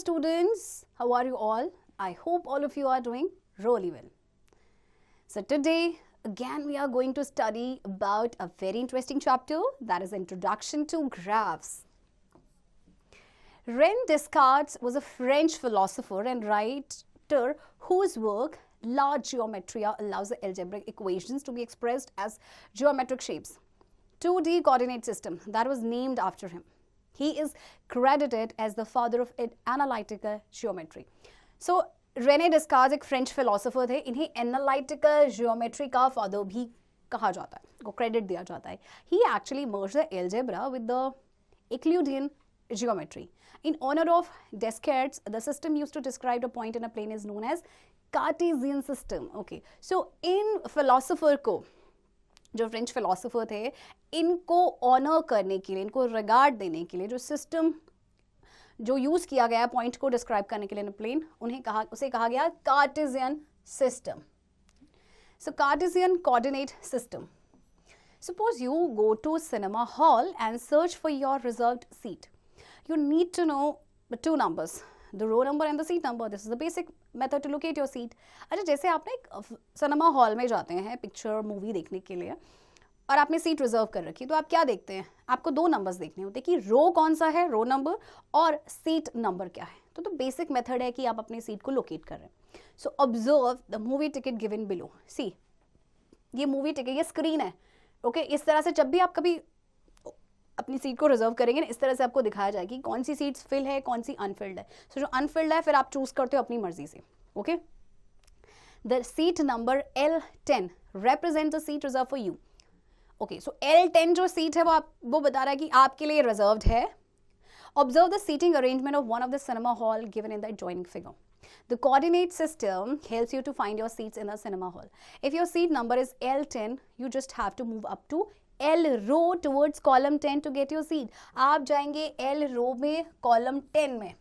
students, how are you all? I hope all of you are doing really well. So today again we are going to study about a very interesting chapter, that is Introduction to Graphs. René Descartes was a French philosopher and writer whose work La Geometria allows the algebraic equations to be expressed as geometric shapes. 2D coordinate system that was named after him. He is credited as the father of analytical geometry. So René Descartes एक French philosopher थे. इन्हें analytical geometry का father भी कहा जाता है, को credit दिया जाता है. He actually merged the algebra with the Euclidean geometry. In honor of Descartes, the system used to describe a point in a plane is known as Cartesian system. Okay, so in philosopher को, जो French philosopher थे, इनको honour करने के लिए, इनको regard देने के लिए जो सिस्टम जो यूज किया गया पॉइंट को डिस्क्राइब करने के लिए प्लेन, उसे कहा गया Cartesian system. So Cartesian coordinate system. Suppose you go to cinema hall and search for your reserved seat. You need to know the two numbers, the row number and the seat number. This is the basic method to locate your seat. अच्छा, जैसे आपने एक cinema hall में जाते हैं picture movie देखने के लिए और आपने सीट रिजर्व कर रखी, तो आप क्या देखते हैं? आपको दो नंबर्स देखने होते हैं कि रो कौन सा है, रो नंबर, और सीट नंबर क्या है. तो बेसिक मेथड है कि आप अपनी सीट को लोकेट कर रहे हैं. So observe the movie ticket given below. See, ये मूवी टिकट, ये स्क्रीन है. ओके, इस तरह से जब भी आप कभी अपनी सीट को रिजर्व करेंगे ना, इस तरह से आपको दिखाया जाएगा कि कौन सी सीट्स फिल है, कौन सी अनफिल्ड है. सो जो अनफिल्ड है फिर आप चूज करते हो अपनी मर्जी से. Okay, the seat number L10 represents the seat reserved for you. Okay, so L10 जो सीट है वो बता रहा है कि आपके लिए रिजर्व्ड है. Observe the seating arrangement of one of the cinema hall given in the adjoining figure. The coordinate system helps you to find your seats in the cinema hall. If your seat number is L10, you just have to move up to L row towards column 10 to get your seat. आप जाएंगे L row में, column 10 में.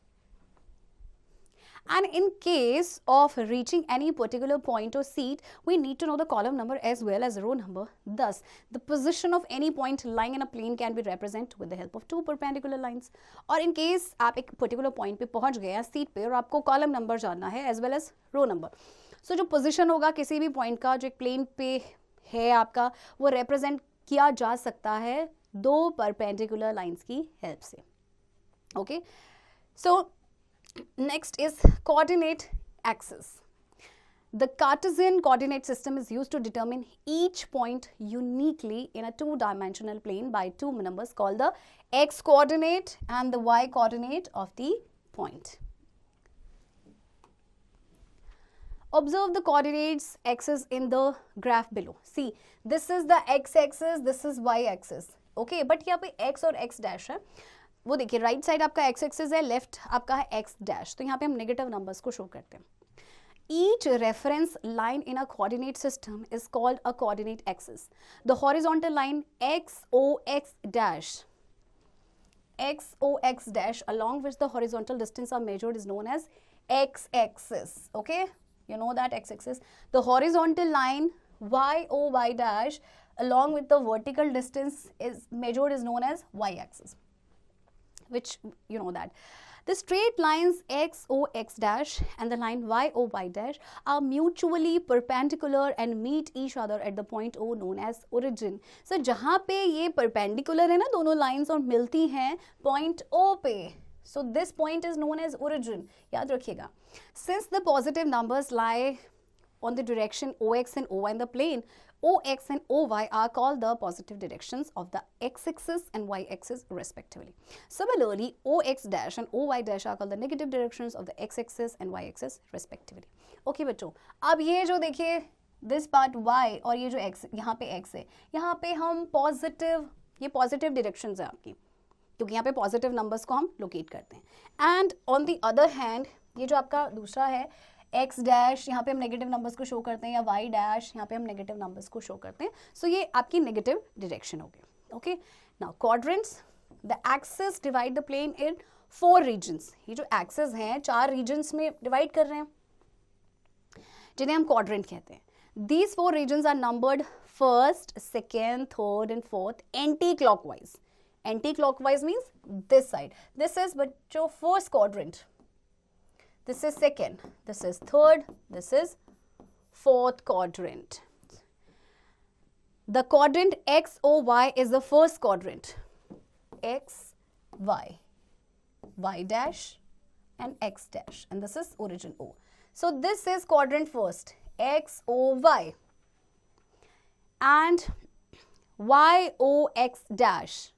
And in case of reaching any particular point or seat, we need to know the column number as well as row number. Thus, the position of any point lying in a plane can be represented with the help of two perpendicular lines. और in case आप एक particular point पे पहुंच गए हैं seat पे और आपको column number जानना है as well as row number. So जो position होगा किसी भी point का जो एक plane पे है आपका, वो represent किया जा सकता है दो perpendicular lines की help से. Okay, so next is coordinate axis. The Cartesian coordinate system is used to determine each point uniquely in a two-dimensional plane by two numbers called the x coordinate and the y coordinate of the point. Observe the coordinates axis in the graph below. See, this is the x axis, this is y axis. Okay, but यहाँ पे x और x dash है. वो देखिए, right side आपका x axis है, left आपका है एक्स डैश. तो यहाँ पे हम नेगेटिव नंबर्स को शो करते हैं. Each reference line in a coordinate system is called a coordinate axis. The horizontal line XOX dash along which the horizontal distance are measured is known as x axis. Okay, you know that x axis. The horizontal line YOY dash along with the vertical distance is measured is known as y axis, which you know that. The straight lines XOX dash and the line YOY dash are mutually perpendicular and meet each other at the point O known as origin. So जहाँ पे ये perpendicular है ना दोनों lines और मिलती हैं point O पे, so this point is known as origin. याद रखिएगा. Since the positive numbers lie on the direction OX and OY in the plane, OX and OY are called the positive directions of the x-axis and y-axis respectively. Similarly, OX dash and OY dash are called the negative directions of the x-axis and y-axis respectively. Okay बच्चों, अब ये जो देखिए this part y और ये जो x, यहाँ पे x है, यहाँ पे हम positive, ये positive directions है आपकी, क्योंकि यहाँ पे positive numbers को हम locate करते हैं. And on the other hand, ये जो आपका दूसरा है x डैश, यहाँ पे हम नेगेटिव नंबर्स को शो करते हैं, या y डैश, यहाँ पे हम नेगेटिव नंबर्स को शो करते हैं. सो ये आपकी नेगेटिव डायरेक्शन हो गई. Okay, now quadrants. The axis divide the plane in 4 regions. ये जो एक्सिस हैं 4 रीजन्स में डिवाइड कर रहे हैं, जिन्हें हम क्वाड्रेंट कहते हैं. These 4 regions are numbered first, second, third and fourth anti-clockwise. Anti-clockwise means this side. This is बच्चों first quadrant. this is second, this is third, this is fourth quadrant. The quadrant X, O, Y is the first quadrant. X, Y, Y dash and X dash, and this is origin O. So this is quadrant first, X, O, Y, and Y, O, X dash.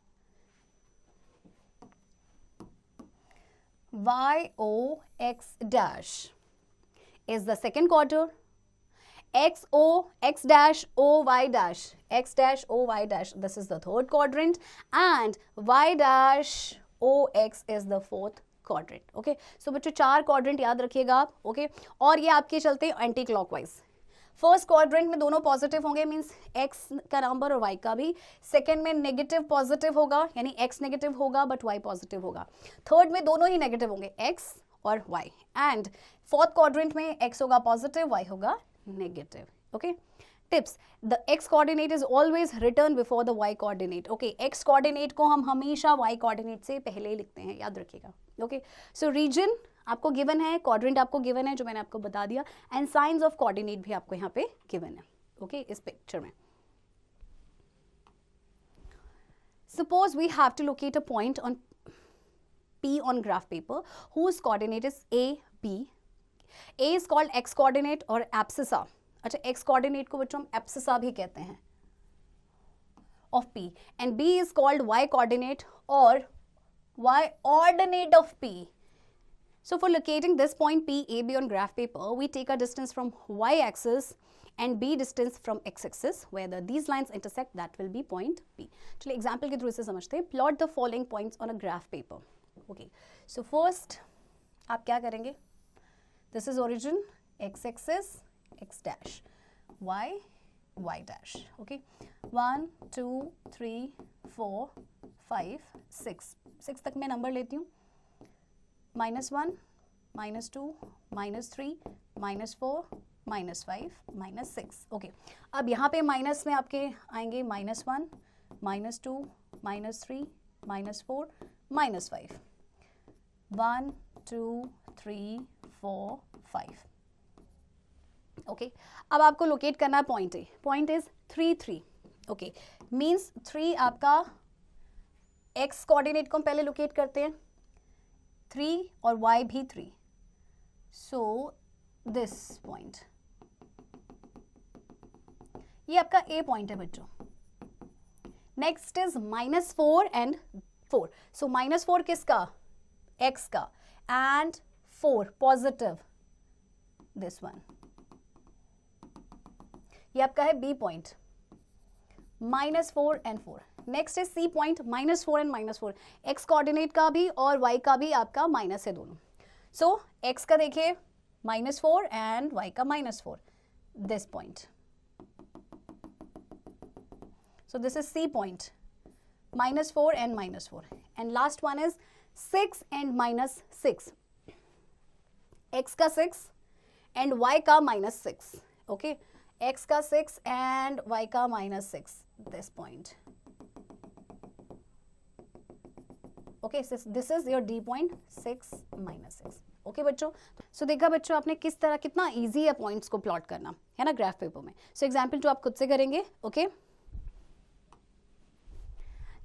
Y, O, X dash is the second quarter. X, O, X dash, O, Y dash, X dash, O, Y dash, this is the third quadrant, and Y dash, O, X is the fourth quadrant. Okay, so बच्चों 4 quadrant याद रखिएगा आप. Okay, और ये आपके चलते हैं anti clockwise. First quadrant में दोनों पॉजिटिव होंगे, मीन्स एक्स का नंबर और वाई का भी. सेकेंड में नेगेटिव पॉजिटिव होगा, यानी एक्स नेगेटिव होगा बट वाई पॉजिटिव होगा. थर्ड में दोनों ही नेगेटिव होंगे, एक्स और वाई. एंड फोर्थ क्वाड्रेंट में एक्स होगा पॉजिटिव, वाई होगा negative. Okay, tips. The X coordinate is always written before the Y coordinate. Okay, X coordinate को हम हमेशा वाई कोऑर्डिनेट से पहले लिखते हैं, याद रखिएगा. ओके, सो रीजन आपको गिवन है, क्वाड्रेंट आपको गिवन है जो मैंने आपको बता दिया, एंड साइंस ऑफ कोऑर्डिनेट भी आपको यहाँ पे गिवन है. ओके, इस पिक्चर में suppose we have to locate a point on P on graph paper whose coordinate is A, B. A is called x coordinate और abscissa. अच्छा, x coordinate को बच्चों हम abscissa भी कहते हैं of P, and B is called y coordinate or y ordinate of P. So for locating this point P, A, B on graph paper, we take a distance from y axis and B distance from x axis. Whether these lines intersect, that will be point P. चलिए example के through इसे समझते हैं. Plot the following points on a graph paper. Okay, so first आप क्या करेंगे? This is origin, x axis, x dash, y, y dash. Okay, 1, 2, 3, 4, 5, 6. 6 तक मैं नंबर लेती हूँ. -1, -2, -3, -4, -5, -6. ओके, अब यहाँ पे माइनस में आपके आएंगे -1, -2, -3, -4, -5. 1, 2, 3, 4, 5. ओके, अब आपको लोकेट करना पॉइंट है. Point is 3, 3. ओके, मीन्स 3 आपका एक्स कोऑर्डिनेट को हम पहले लोकेट करते हैं, 3 और y भी 3. सो दिस पॉइंट, ये आपका A पॉइंट है बच्चों. Next is -4 and 4. सो -4 किसका? x का, एंड 4 पॉजिटिव, दिस वन. ये आपका है B point, -4 and 4. Next is C point, -4 and -4. x coordinate का भी और y का भी आपका माइनस है दोनों. सो x का देखिए -4 एंड y का -4, this point. So this is C point, -4 and -4. And last one is 6 and -6. x का 6 एंड y का -6. ओके, x का 6 एंड y का -6, this point. Okay, so this is your D point, 6, -6. Okay बच्चों, so देखा बच्चों आपने किस तरह, कितना इजी है पॉइंट्स को प्लॉट करना, है ना, ग्राफ पेपर में. सो एग्जाम्पल 2 आप खुद से करेंगे. Okay,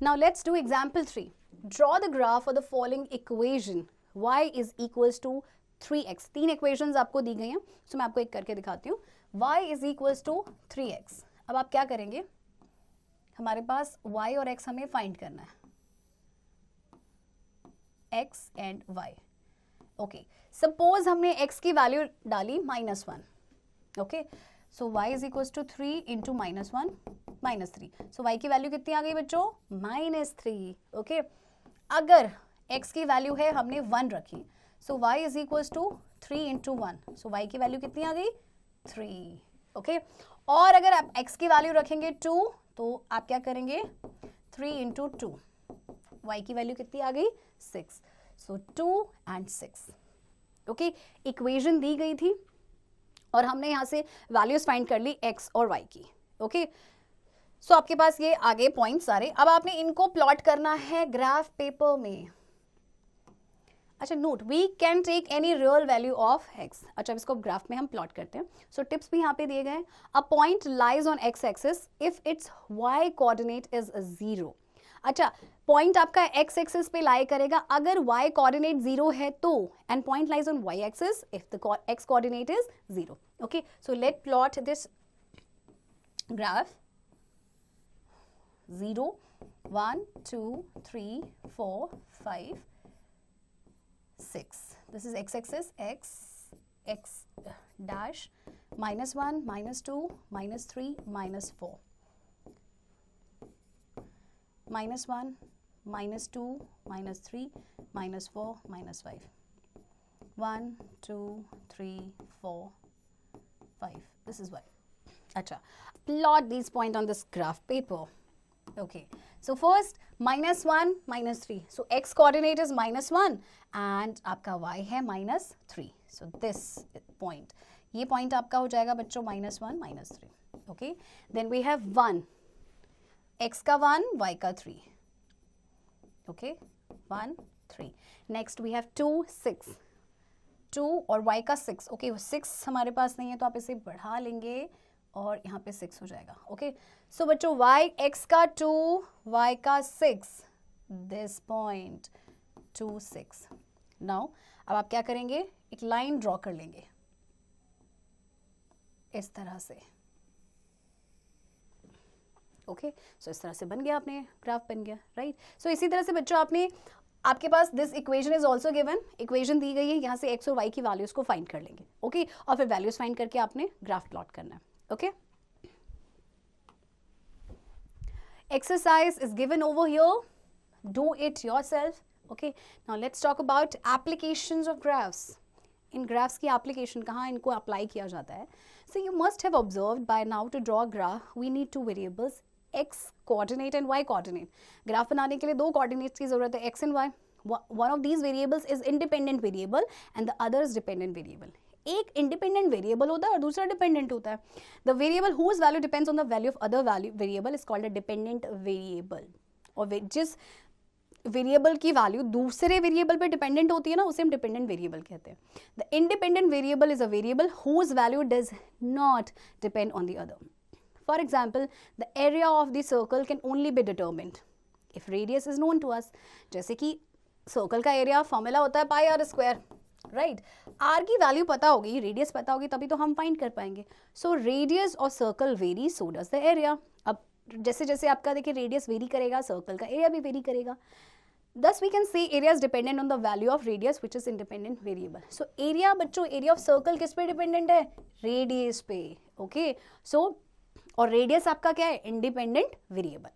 now let's do example 3. Draw the graph for the following equation y is equals to 3x. 3 equations आपको दी गई हैं, सो मैं आपको एक करके दिखाती हूँ. y is equals to 3x. अब आप क्या करेंगे, हमारे पास y और x हमें फाइंड करना है, x and y. Okay, suppose हमने x की वैल्यू डाली -1. Okay, so y is equals to 3 into -1, -3. So y की वैल्यू कितनी आ गई बच्चों? -3. ओके, अगर x की वैल्यू है हमने 1 रखी, so y is equals to 3 into 1. So y की वैल्यू कितनी आ गई? 3. ओके, और अगर आप x की वैल्यू रखेंगे 2, तो आप क्या करेंगे? 3 इंटू 2. y की वैल्यू कितनी आ गई? 6. सो 2 एंड 6. ओके, इक्वेशन दी गई थी और हमने यहाँ से वैल्यूज फाइंड कर ली x और y की. ओके, सो आपके पास ये आगे पॉइंट सारे. अब आपने इनको प्लॉट करना है ग्राफ पेपर में. अच्छा note, we can take any real value of X. अच्छा इसको ग्राफ में हम प्लॉट करते हैं. सो टिप्स भी यहाँ पे दिए गए. A point lies on X axis if its Y coordinate is 0. अच्छा पॉइंट आपका एक्स एक्सिस पे लाई करेगा अगर वाई कोऑर्डिनेट 0 है तो, and point lies on Y axis if the X coordinate is 0. Okay so let plot this graph. 0 1 2 3 4 5 6. This is x-axis, x dash, -1, -2, -3, -4. -1, -2, -3, -4, -5. 1, 2, 3, 4, 5. This is y. Acha. Plot these points on this graph paper. Okay, so first -1, -3. So x coordinate is -1 and आपका y है -3. So this point, ये point आपका हो जाएगा बच्चों -1, -3. Okay, then we have 1. x का 1, y का 3. Okay, 1, 3. Next we have 2, 6. 2 और y का 6. Okay, 6 हमारे पास नहीं है तो आप इसे बढ़ा लेंगे और यहाँ पे 6 हो जाएगा. ओके सो बच्चों y x का 2, y का 6, दिस पॉइंट 2, 6. नाउ अब आप क्या करेंगे, एक लाइन ड्रॉ कर लेंगे इस तरह से. ओके सो इस तरह से बन गया, अपने ग्राफ बन गया. राइट सो इसी तरह से बच्चों आपने, आपके पास this equation is also given, equation दी गई है, यहाँ से x और y की वैल्यूज को फाइंड कर लेंगे. ओके और फिर वैल्यूज फाइंड करके आपने ग्राफ प्लॉट करना है. Okay, exercise is given over here, do it yourself. Okay, now let's talk about applications of graphs. In graphs की application कहाँ इनको apply किया जाता है. So you must have observed by now to draw a graph we need two variables, x coordinate and y coordinate. Graph बनाने के लिए दो coordinates की जरूरत है, x and y. One of these variables is independent variable and the other is dependent variable. एक independent variable होता है और दूसरा डिपेंडेंट होता है. The variable whose value depends on the value of other value variable is called a dependent variable. और जिस variable की वैल्यू दूसरे वेरिएबल पे डिपेंडेंट होती है ना, उसे हम डिपेंडेंट वेरिएबल कहते हैं. The independent variable is a variable whose value does not depend on the other. For example the area of the circle can only be determined if radius is known to us. जैसे कि circle का area formula होता है pi R square. Right R की value पता होगी, radius पता होगी, तभी तो हम फाइंड कर पाएंगे. सो रेडियस और circle very, so does the area. अब जैसे जैसे आपका देखिए रेडियस वेरी करेगा, सर्कल का एरिया भी वेरी करेगा. Thus we can say area is dependent on the value of radius which is independent variable. So area बच्चों, area of circle किस पे dependent है, radius पे. Okay, so और radius आपका क्या है, independent variable.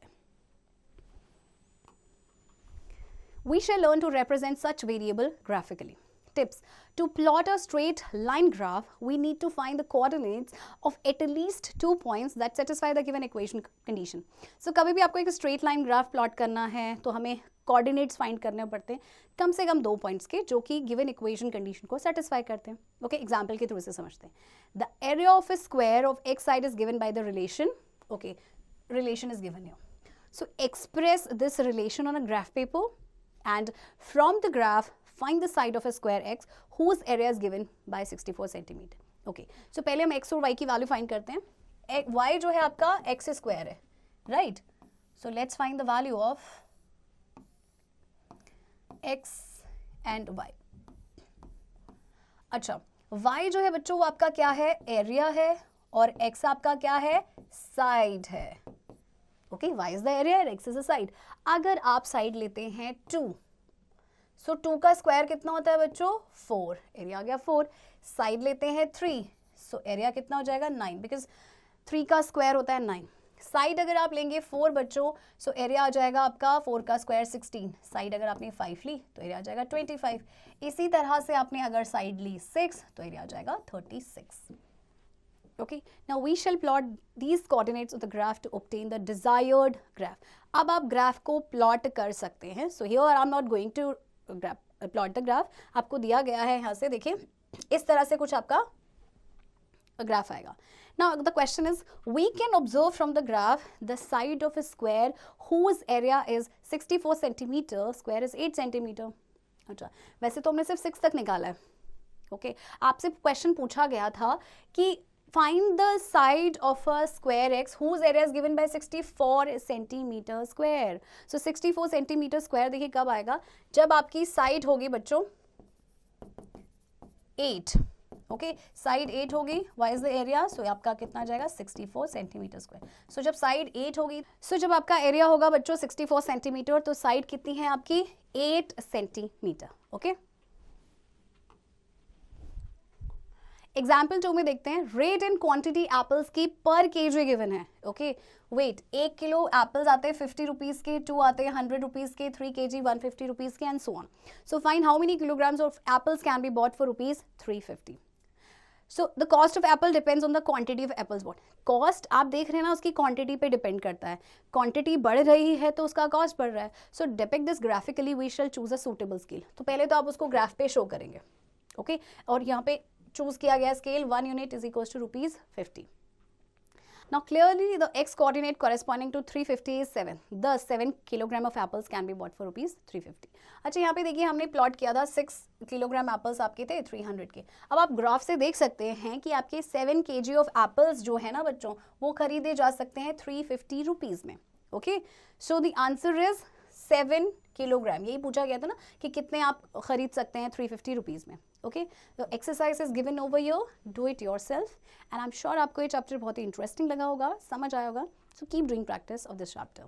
We shall learn to represent such variable graphically. Tips: to plot a straight line graph, we need to find the coordinates of at least 2 points that satisfy the given equation condition. So कभी भी आपको एक straight line graph plot करना है तो हमें coordinates find करने पड़ते हैं कम से कम 2 points के, जो कि given equation condition को satisfy करते हैं. Okay, example के through से समझते हैं. The area of a square of x side is given by the relation. Okay, relation is given here. So express this relation on a graph paper and from the graph find the side of a square x whose area is given by 64 centimeter. Okay, so पहले हम x और y की value find करते हैं. y जो है आपका x square है, right. So let's find the value of x and y. अच्छा, y जो है बच्चों वो आपका क्या है, एरिया है, और x आपका क्या है, साइड है. Okay, y is the area और x इज द साइड. अगर आप साइड लेते हैं 2, सो 2 का स्क्वायर कितना होता है बच्चों, 4. एरिया आ गया 4. साइड लेते हैं 3, सो एरिया कितना हो जाएगा, 9, बिकॉज 3 का स्क्वायर होता है 9. साइड अगर आप लेंगे 4 बच्चों, सो एरिया आ जाएगा आपका 4 का स्क्वायर 16. साइड अगर आपने 5 ली तो एरिया आ जाएगा 25. इसी तरह से आपने अगर साइड ली 6 तो एरिया आ जाएगा 36. Okay, now we shall plot these coordinates of the graph to obtain the desired graph. अब आप ग्राफ को प्लॉट कर सकते हैं. So here I am not going to plot the graph. आपको दिया गया है, यहाँ से देखिए इस तरह से कुछ आपका ग्राफ आएगा. Now the question is, we can observe from the graph the side of a square whose area is 64 centimeter, square is 8 centimeter. अच्छा, वैसे तो हमने सिर्फ 6 तक निकाला है. ओके, आपसे क्वेश्चन पूछा गया था कि find the side of a square X whose area is given by 64 centimetre square. So 64 centimetre square देखिए कब आएगा, जब आपकी साइड होगी बच्चों 8. ओके, साइड 8 होगी, वाई इज द एरिया, सो आपका कितना आ जाएगा 64 सेंटीमीटर स्क्वायर. सो जब साइड 8 होगी, सो जब आपका एरिया होगा बच्चों 64 सेंटीमीटर, तो साइड कितनी है आपकी 8 सेंटीमीटर. ओके, एग्जाम्पल 2 में देखते हैं. रेट एंड क्वांटिटी एप्पल्स की पर केजी गिवन है. ओके, वेट 1 किलो एप्पल्स आते हैं 50 रुपीज़ के, 2 आते हैं 100 रुपीज़ के, 3 kg 150 रुपीज़ के, and so on. So find how many kilograms of apples can be bought for rupees 350. So the cost of apple depends on the quantity of apples bought. Cost आप देख रहे हैं ना, उसकी quantity पे depend करता है. क्वांटिटी बढ़ रही है तो उसका कॉस्ट बढ़ रहा है. So depict this graphically, we shall choose a suitable scale. तो पहले तो आप उसको ग्राफ पे शो करेंगे. ओके, और यहाँ पे चूज किया गया scale 1 unit is equal to ₹50. Now clearly the x coordinate corresponding to 350 is 7. Thus 7 kilogram of apples can be bought for ₹350. अच्छा, यहाँ पे देखिए हमने प्लॉट किया था 6 किलोग्राम एप्पल्स आपके थे 300 के. अब आप ग्राफ से देख सकते हैं कि आपके 7 kg ऑफ एप्पल्स जो है ना बच्चों, वो खरीदे जा सकते हैं 350 रुपीज़ में. Okay, so the answer is 7 kilogram. यही पूछा गया था ना कि कितने आप खरीद सकते हैं 350 रुपीज़ में. ओके, तो exercise is given over your, do it your self, and I am sure आपको ये चैप्टर बहुत ही इंटरेस्टिंग लगा होगा, समझ आया होगा. So keep doing practice of this chapter.